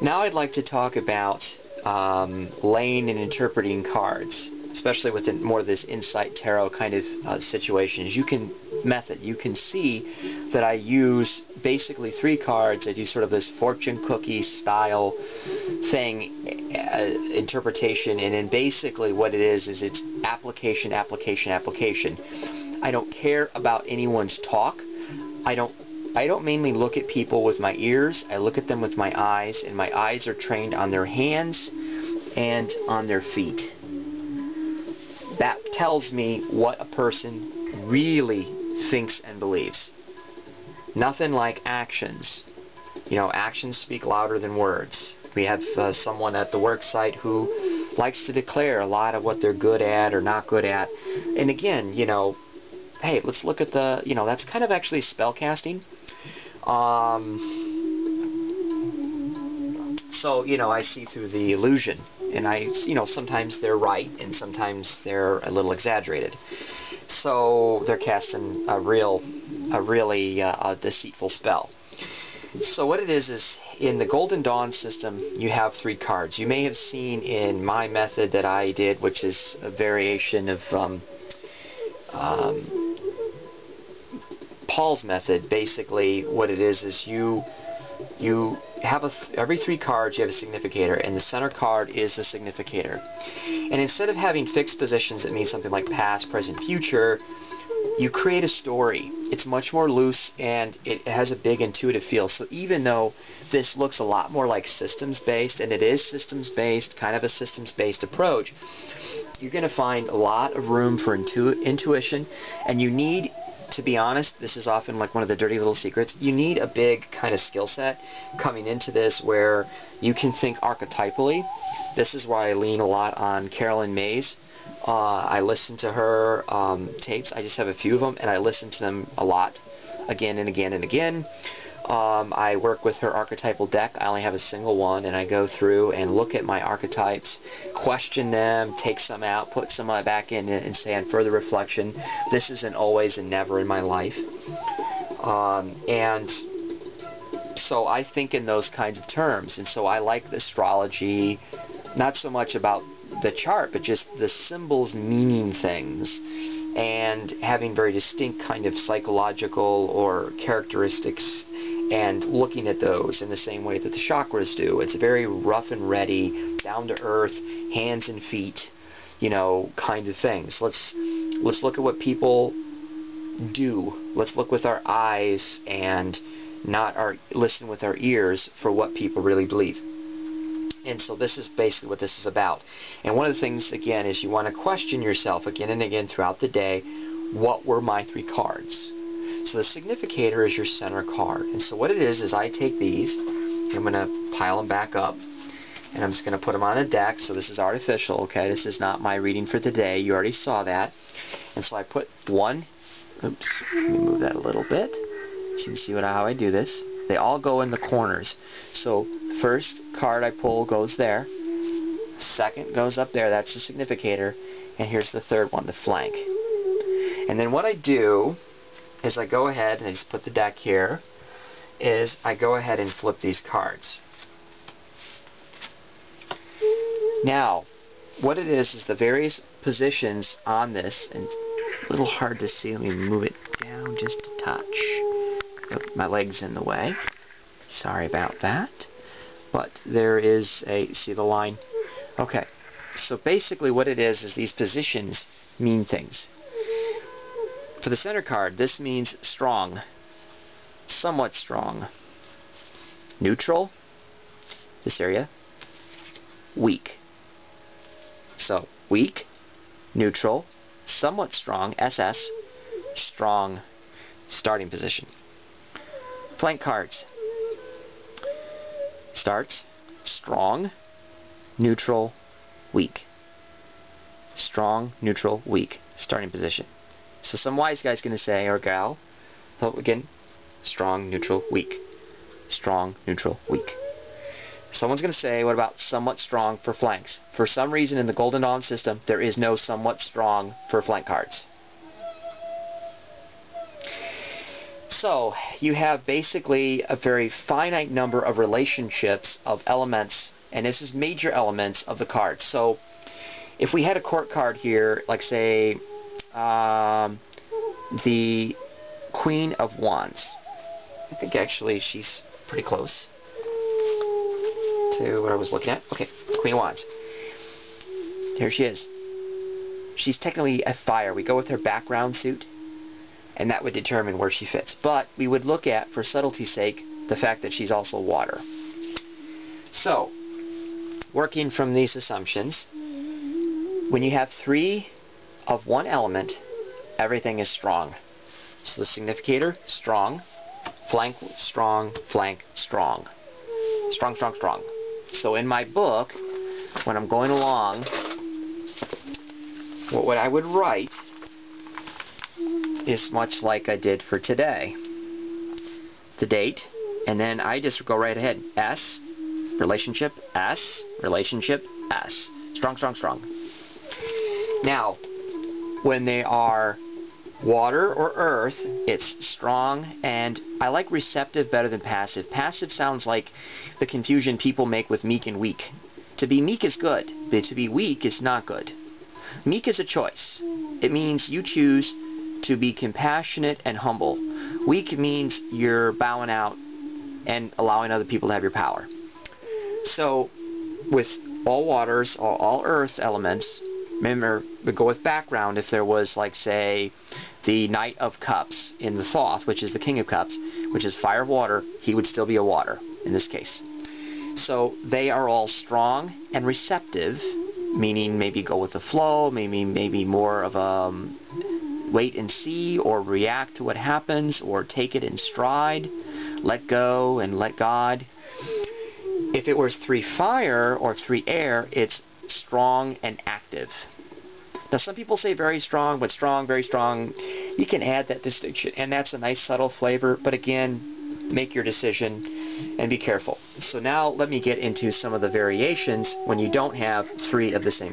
Now I'd like to talk about laying and interpreting cards, especially with more of this insight tarot kind of situations. You can see that I use basically 3 cards. I do sort of this fortune cookie style thing, interpretation, and then basically what it is it's application, application, application. I don't care about anyone's talk. I don't mainly look at people with my ears. I look at them with my eyes, and my eyes are trained on their hands and on their feet. That tells me what a person really thinks and believes. Nothing like actions. You know, actions speak louder than words. We have someone at the work site who likes to declare a lot of what they're good at or not good at. And again, you know, hey, let's look at the, you know, that's kind of actually spell casting. So, you know, I see through the illusion, and you know, sometimes they're right and sometimes they're a little exaggerated. So they're casting a really deceitful spell. So what it is in the Golden Dawn system, you have 3 cards. You may have seen in my method that I did, which is a variation of Paul's method. Basically what it is you have every 3 cards you have a significator, and the center card is the significator. And instead of having fixed positions that mean something like past, present, future, you create a story. It's much more loose and it has a big intuitive feel. So even though this looks a lot more like systems based, and it is systems based, kind of a systems based approach, you're going to find a lot of room for intuition. And you need, to be honest, this is often like one of the dirty little secrets, you need a big kind of skill set coming into this where you can think archetypally. This is why I lean a lot on Carolyn Mays. I listen to her tapes. I just have a few of them, and I listen to them a lot, again and again and again. I work with her archetypal deck. I only have a single one, and I go through and look at my archetypes, question them, take some out, put some back in, and say on further reflection, this is an always and never in my life. And so I think in those kinds of terms, and so I like the astrology, not so much about the chart, but just the symbols meaning things, and having very distinct kind of psychological or characteristics, and looking at those in the same way that the chakras do. It's very rough and ready, down to earth, hands and feet, you know, kinds of things. Let's look at what people do. Let's look with our eyes and not listen with our ears for what people really believe. And so this is basically what this is about. And one of the things, again, is you want to question yourself again and again throughout the day, what were my 3 cards? So the significator is your center card. And so what it is I take these, I'm going to pile them back up, and I'm just going to put them on a deck. So this is artificial, okay? This is not my reading for today. You already saw that. And so I put one, oops, let me move that a little bit so you can see how I do this. They all go in the corners. So first card I pull goes there, second goes up there, that's the significator, and here's the third one, the flank. And then what I do is I go ahead and I just put the deck here, is I go ahead and flip these cards. Now, what it is the various positions on this, and a little hard to see, let me move it down just a touch. Oh, my leg's in the way. Sorry about that. But there is a, see the line? Okay, so basically what it is these positions mean things. For the center card, this means strong, somewhat strong. Neutral, this area, weak. So weak, neutral, somewhat strong, SS, strong, starting position. Flank cards. Starts, strong, neutral, weak. Strong, neutral, weak. Starting position. So some wise guy's going to say, or gal, again, strong, neutral, weak. Strong, neutral, weak. Someone's going to say, what about somewhat strong for flanks? For some reason in the Golden Dawn system, there is no somewhat strong for flank cards. So you have basically a very finite number of relationships of elements, and this is major elements of the cards. So if we had a court card here, like say the Queen of Wands, I think actually she's pretty close to what I was looking at. Okay, Queen of Wands. Here she is. She's technically a fire. We go with her background suit, and that would determine where she fits. But we would look at, for subtlety's sake, the fact that she's also water. So, working from these assumptions, when you have 3 of one element, everything is strong. So the significator, strong, flank, strong, flank, strong. Strong, strong, strong. So in my book, when I'm going along, what I would write is much like I did for today. The date, and then I just go right ahead. S, relationship, S, relationship, S. Strong, strong, strong. Now, when they are water or earth, it's strong, and I like receptive better than passive. Passive sounds like the confusion people make with meek and weak. To be meek is good, but to be weak is not good. Meek is a choice. It means you choose to be compassionate and humble. Weak means you're bowing out and allowing other people to have your power. So, with all waters, all earth elements, remember, we go with background. If there was, like, say, the Knight of Cups in the Thoth, which is the King of Cups, which is fire, water, he would still be a water in this case. So they are all strong and receptive, meaning maybe go with the flow, maybe more of a wait and see, or react to what happens, or take it in stride, let go and let God. If it was 3 fire or 3 air, it's strong and active. Now some people say very strong, but strong, very strong. You can add that distinction, and that's a nice subtle flavor, but again, make your decision and be careful. So now let me get into some of the variations when you don't have 3 of the same